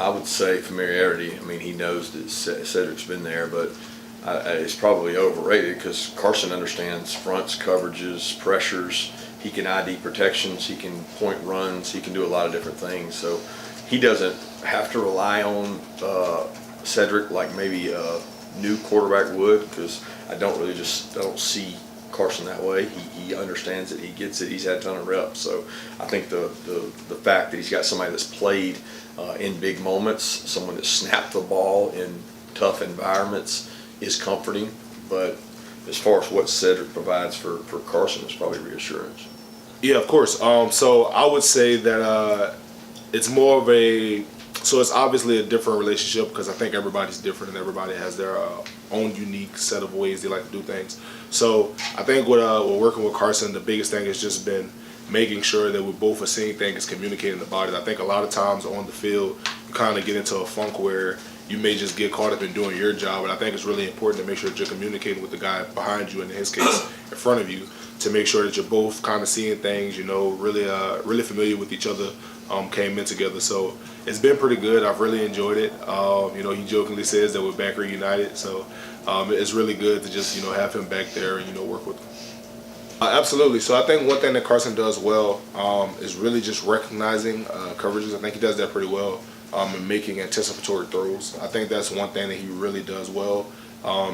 I would say familiarity. I mean, he knows that Sedrick's been there, but it's probably overrated because Carson understands fronts, coverages, pressures. He can ID protections. He can point runs. He can do a lot of different things. So he doesn't have to rely on Sedrick like maybe a new quarterback would, because I don't see Carson that way. He understands it. He gets it. He's had a ton of reps. So I think the fact that he's got somebody that's played in big moments, someone that snapped the ball in tough environments, is comforting. But as far as what Sedrick provides for Carson, it's probably reassurance. Yeah, of course. So I would say that it's more of so it's obviously a different relationship because I think everybody's different and everybody has their own unique set of ways they like to do things. So I think with working with Carson, the biggest thing has just been making sure that we both are seeing things, communicating the bodies. I think a lot of times on the field, you kind of get into a funk where you may just get caught up in doing your job, and I think it's really important to make sure that you're communicating with the guy behind you, and in his case, in front of you, to make sure that you're both kind of seeing things, really familiar with each other, came in together. So it's been pretty good. I've really enjoyed it. He jokingly says that we're back reunited, so it's really good to just, have him back there and, work with him. Absolutely. So I think one thing that Carson does well is really just recognizing coverages. I think he does that pretty well, and making anticipatory throws. I think that's one thing that he really does well,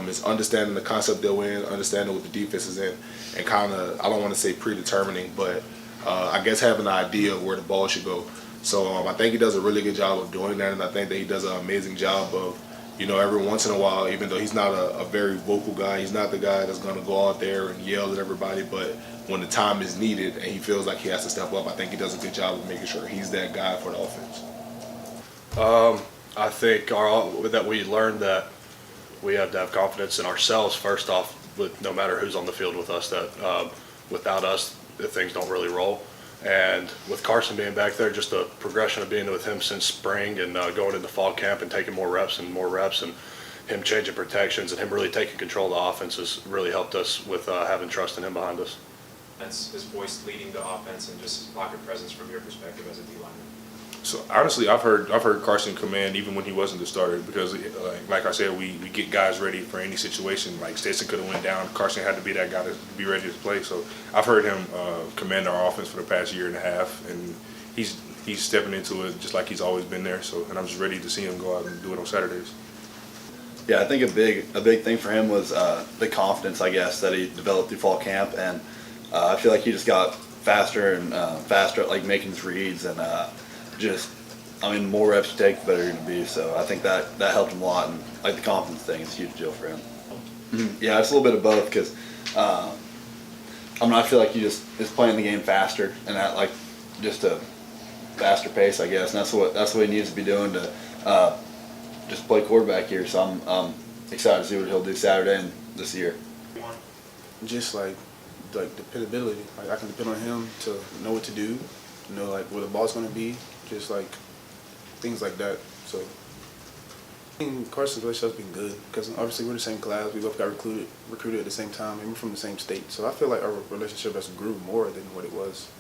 is understanding the concept they're in, understanding what the defense is in, and kind of, I don't want to say predetermining, but I guess having an idea of where the ball should go. So I think he does a really good job of doing that, and I think that he does an amazing job of, every once in a while, even though he's not a very vocal guy, he's not the guy that's going to go out there and yell at everybody, but when the time is needed and he feels like he has to step up, I think he does a good job of making sure he's that guy for the offense. I think that we learned that we have to have confidence in ourselves first off, with no matter who's on the field with us, that without us, things don't really roll. And with Carson being back there, just the progression of being with him since spring and going into fall camp and taking more reps and him changing protections and him really taking control of the offense has really helped us with having trust in him behind us. That's his voice leading the offense and just his pocket presence from your perspective as a D-lineman. So honestly, I've heard Carson command even when he wasn't the starter, because like I said, we get guys ready for any situation. Like Stetson could have went down, Carson had to be that guy to be ready to play. So I've heard him command our offense for the past year and a half, and he's stepping into it just like he's always been there. So, and I'm just ready to see him go out and do it on Saturdays. Yeah, I think a big thing for him was the confidence, I guess, that he developed through fall camp, and I feel like he just got faster and faster at like making his reads, and the more reps you take, the better you're going to be. So I think that helped him a lot, and like the confidence thing is a huge deal for him. Yeah, it's a little bit of both, because I feel like he just is playing the game faster and at like just a faster pace, I guess, and that's what he needs to be doing to just play quarterback here. So I'm excited to see what he'll do Saturday and this year. Just like dependability. Like I can depend on him to know what to do, know like where the ball's going to be, just like things like that. So I think Carson's relationship's been good because obviously we're the same class. We both got recruited at the same time, and we're from the same state. So I feel like our relationship has grew more than what it was